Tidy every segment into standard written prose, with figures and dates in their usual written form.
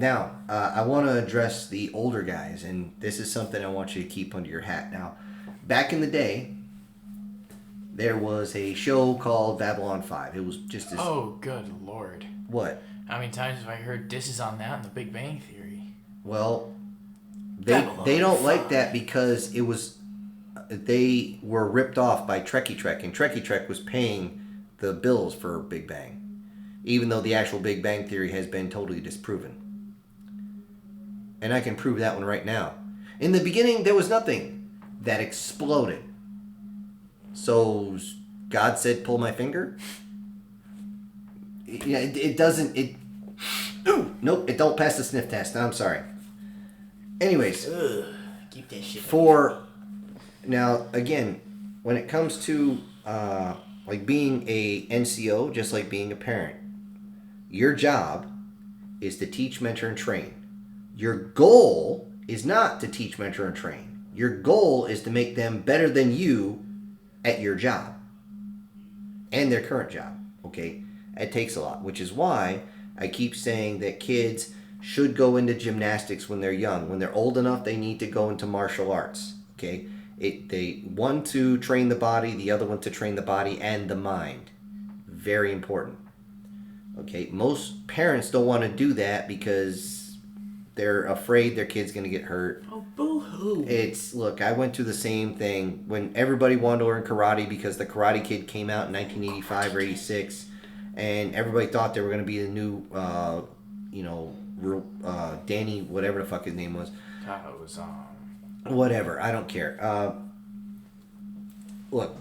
Now, I want to address the older guys, and this is something I want you to keep under your hat. Now, back in the day, there was a show called Babylon 5. It was just as... Oh, good lord. What? How many times have I heard disses on that in the Big Bang Theory? Well, they don't like that because it was... They were ripped off by Trekkie Trek, and Trekkie Trek was paying the bills for Big Bang, even though the actual Big Bang Theory has been totally disproven. And I can prove that one right now. In the beginning, there was nothing that exploded. So God said, "Pull my finger." Yeah, it doesn't. Nope, it don't pass the sniff test. I'm sorry. Anyways, Keep that shit. Now again, when it comes to like being a NCO, just like being a parent, your job is to teach, mentor, and train. Your goal is not to teach, mentor, and train. Your goal is to make them better than you at your job and their current job. Okay, it takes a lot, which is why I keep saying that kids should go into gymnastics when they're young. When they're old enough, they need to go into martial arts. Okay, one to train the body, the other one to train the body and the mind. Very important. Okay, most parents don't want to do that because they're afraid their kid's going to get hurt. Oh, boo-hoo. Look, I went through the same thing when everybody wanted to learn karate because the Karate Kid came out in 1985 or 86, and everybody thought they were going to be the new, Danny, whatever the fuck his name was. That was, Whatever, I don't care. Look,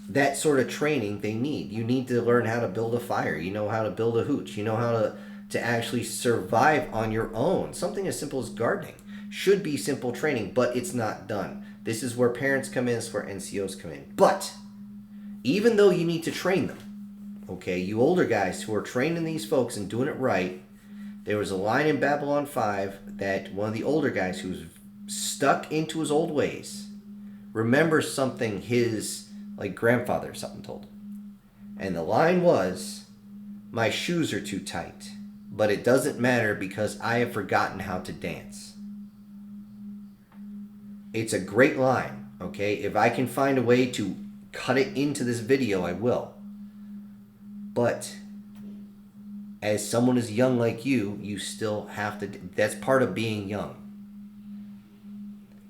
that sort of training they need. You need to learn how to build a fire. You know how to build a hooch. You know how to actually survive on your own. Something as simple as gardening should be simple training, but it's not done. This is where parents come in, this is where NCOs come in. But even though you need to train them, okay, you older guys who are training these folks and doing it right, there was a line in Babylon 5 that one of the older guys who's stuck into his old ways remembers something his grandfather or something told him. And the line was, "My shoes are too tight, but it doesn't matter because I have forgotten how to dance." It's a great line, okay? If I can find a way to cut it into this video, I will. But as someone as young like you still have to... That's part of being young.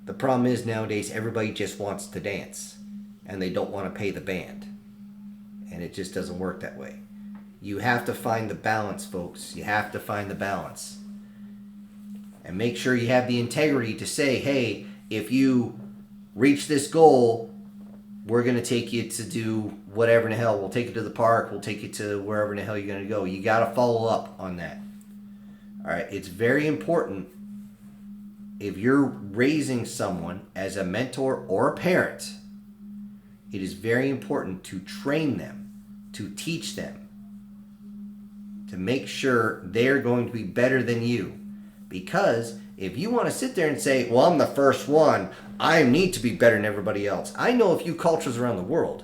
The problem is nowadays everybody just wants to dance, and they don't want to pay the band. And it just doesn't work that way. You have to find the balance, folks. You have to find the balance. And make sure you have the integrity to say, hey, if you reach this goal, we're going to take you to do whatever in the hell. We'll take you to the park. We'll take you to wherever in the hell you're going to go. You got to follow up on that. All right, it's very important. If you're raising someone as a mentor or a parent, it is very important to train them, to teach them, to make sure they're going to be better than you. Because if you want to sit there and say, well, I'm the first one, I need to be better than everybody else. I know a few cultures around the world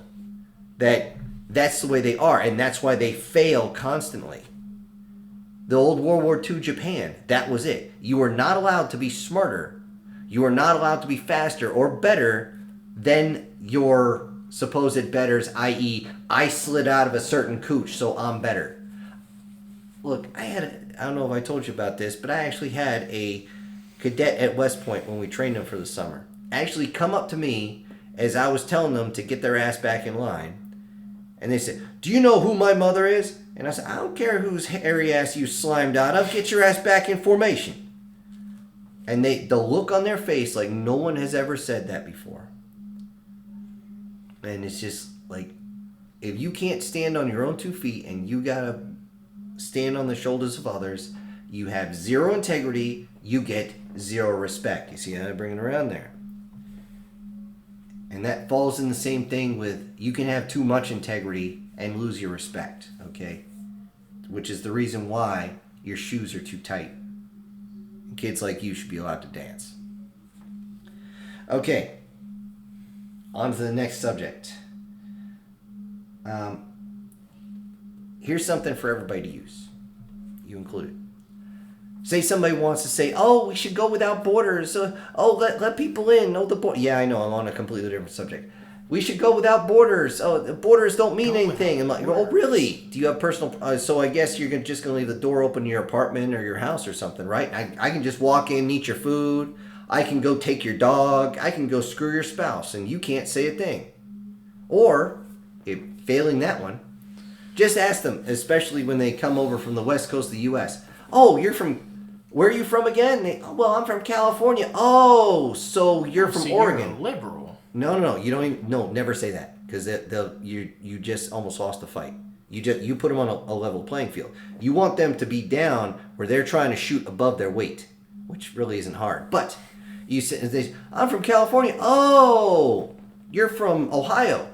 that's the way they are, and that's why they fail constantly. The old World War II Japan, that was it. You were not allowed to be smarter. You were not allowed to be faster or better than your supposed betters, i.e., I slid out of a certain cooch, so I'm better. Look, I don't know if I told you about this, but I actually had a cadet at West Point when we trained them for the summer actually come up to me as I was telling them to get their ass back in line. And they said, "Do you know who my mother is?" And I said, "I don't care whose hairy ass you slimed out of. Get your ass back in formation." And the look on their face like no one has ever said that before. And it's just like, if you can't stand on your own 2 feet and you gotta stand on the shoulders of others, you have zero integrity, you get zero respect. You see how I bring it around there? And that falls in the same thing with, you can have too much integrity and lose your respect, okay? Which is the reason why your shoes are too tight. And kids like you should be allowed to dance. Okay, on to the next subject. Um, Here's something for everybody to use, you included. Say somebody wants to say, "Oh, we should go without borders." Let people in. No, the border. Yeah, I know. I'm on a completely different subject. We should go without borders. Oh, the borders don't mean anything. I'm like, oh, really? Do you have personal? So I guess you're just gonna leave the door open to your apartment or your house or something, right? I can just walk in, eat your food. I can go take your dog. I can go screw your spouse, and you can't say a thing. Or, if failing that one, just ask them, especially when they come over from the west coast of the U.S. Oh, you're from. Where are you from again? Well, I'm from California. Oh, so you're from Oregon. You're a liberal. No. You don't even. No, never say that because you just almost lost the fight. You put them on a level playing field. You want them to be down where they're trying to shoot above their weight, which really isn't hard. But you say, I'm from California. Oh, you're from Ohio.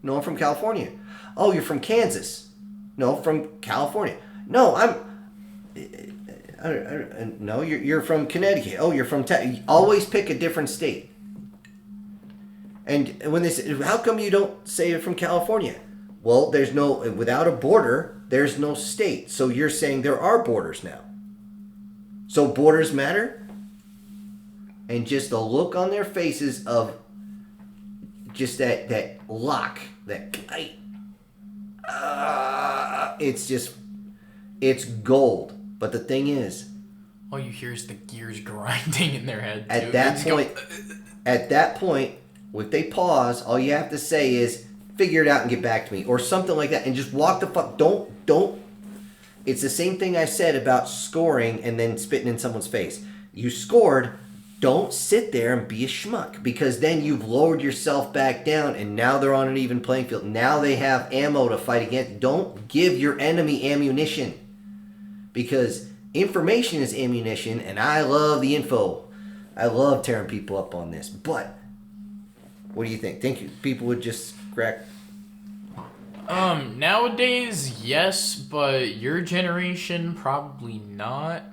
No, I'm from California. Oh, you're from Kansas. No, from California. No, no, you're from Connecticut. Oh, you're from always pick a different state. And when they say, how come you don't say it from California? Well, there's no, without a border, there's no state. So you're saying there are borders now. So borders matter? And just the look on their faces of just that lock, that it's gold. But the thing is, all you hear is the gears grinding in their head. At that point, if they pause, all you have to say is, figure it out and get back to me. Or something like that. And just walk the fuck. Don't. It's the same thing I said about scoring and then spitting in someone's face. You scored. Don't sit there and be a schmuck. Because then you've lowered yourself back down and now they're on an even playing field. Now they have ammo to fight against. Don't give your enemy ammunition. Because information is ammunition, and I love the info. I love tearing people up on this. But what do you think? Think people would just crack? Nowadays, yes, but your generation probably not.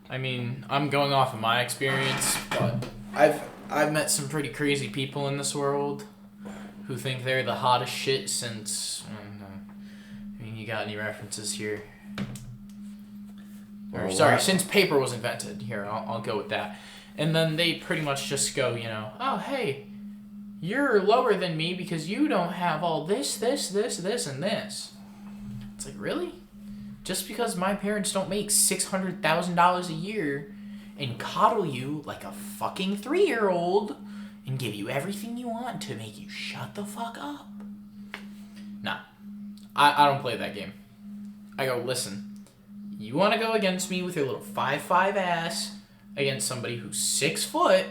I mean, I'm going off of my experience, but I've met some pretty crazy people in this world who think they're the hottest shit since. I mean, you got any references here? Or, sorry, since paper was invented. Here, I'll go with that. And then they pretty much just go, oh, hey, you're lower than me because you don't have all this, and this. It's like, really? Just because my parents don't make $600,000 a year and coddle you like a fucking 3-year-old and give you everything you want to make you shut the fuck up? Nah, I don't play that game. I go, listen. You want to go against me with your little 5'5" ass against somebody who's 6 foot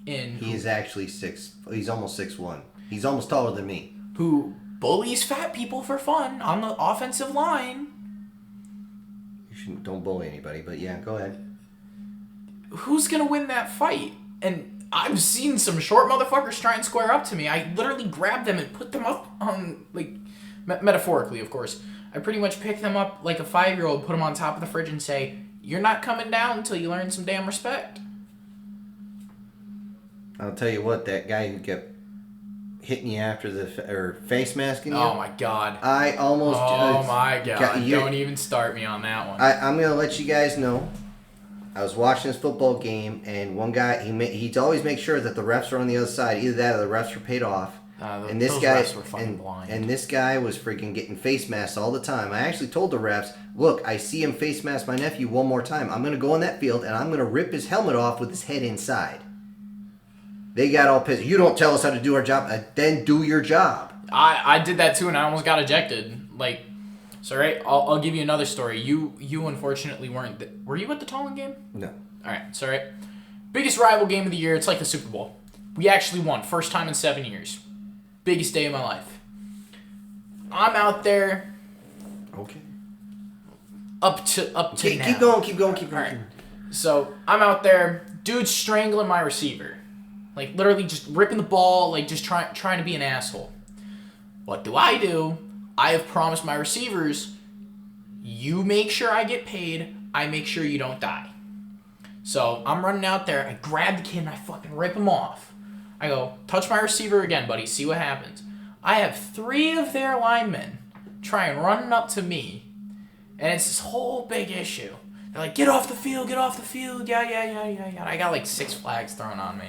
He is actually 6. He's almost 6'1". He's almost taller than me. Who bullies fat people for fun on the offensive line. Don't bully anybody, but yeah, go ahead. Who's gonna win that fight? And I've seen some short motherfuckers try and square up to me. I literally grabbed them and put them up on, like, metaphorically, of course. I pretty much pick them up like a 5-year-old, put them on top of the fridge and say, you're not coming down until you learn some damn respect. I'll tell you what, that guy who kept hitting you after face masking you. Oh my god. I almost. Oh my god. Don't even start me on that one. I'm gonna let you guys know. I was watching this football game, and one guy he always makes sure that the refs are on the other side. Either that or the refs were paid off. And this guy refs were fucking blind. And this guy was freaking getting face masks all the time. I actually told the refs, look, I see him face mask my nephew one more time. I'm gonna go on that field and I'm gonna rip his helmet off with his head inside. They got all pissed. You don't tell us how to do our job. Then do your job. I did that too, and I almost got ejected. Like, so right, I'll give you another story. You unfortunately weren't. Were you at the Tallinn game? No. All right, so right, biggest rival game of the year. It's like the Super Bowl. We actually won, first time in 7 years. Biggest day of my life. I'm out there. Okay. Up to now. Keep going. All right. So I'm out there. Dude's strangling my receiver. Like, literally just ripping the ball, like, just trying to be an asshole. What do? I have promised my receivers, you make sure I get paid, I make sure you don't die. So, I'm running out there, I grab the kid and I fucking rip him off. I go, touch my receiver again, buddy, see what happens. I have 3 of their linemen trying running up to me, and it's this whole big issue They're like, get off the field, get off the field. Yeah. I got like 6 flags thrown on me.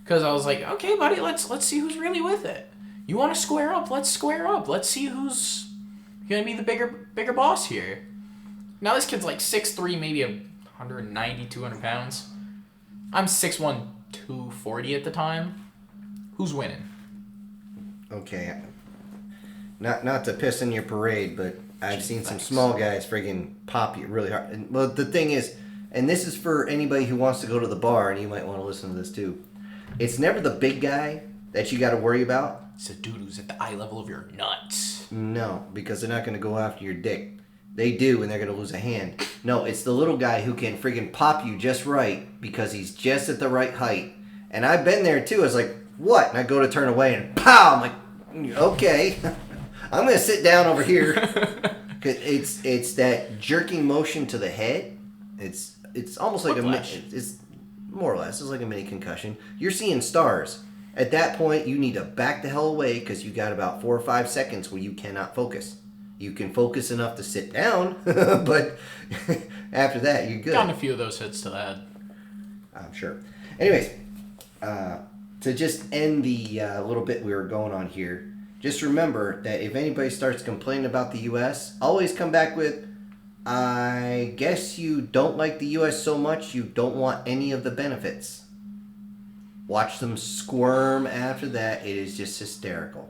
Because I was like, okay, buddy, let's see who's really with it. You want to square up? Let's square up. Let's see who's going to be the bigger boss here. Now this kid's like 6'3", maybe 190, 200 pounds. I'm 6'1", 240 at the time. Who's winning? Okay. Not to piss in your parade, but I've seen some small guys friggin' pop you really hard. And, well, the thing is, and this is for anybody who wants to go to the bar, and you might want to listen to this too. It's never the big guy that you got to worry about. It's the dude who's at the eye level of your nuts. No, because they're not going to go after your dick. They do, and they're going to lose a hand. No, it's the little guy who can friggin' pop you just right because he's just at the right height. And I've been there too. I was like, what? And I go to turn away and pow! I'm like, okay. I'm going to sit down over here. Cause it's that jerking motion to the head. It's almost like it's more or less. It's like a mini concussion. You're seeing stars. At that point, you need to back the hell away because you got about 4 or 5 seconds where you cannot focus. You can focus enough to sit down, but after that, you're good. Gotten a few of those hits to that. I'm sure. Anyways, to just end the little bit we were going on here, just remember that if anybody starts complaining about the U.S., always come back with, I guess you don't like the U.S. so much you don't want any of the benefits. Watch them squirm after that. It is just hysterical.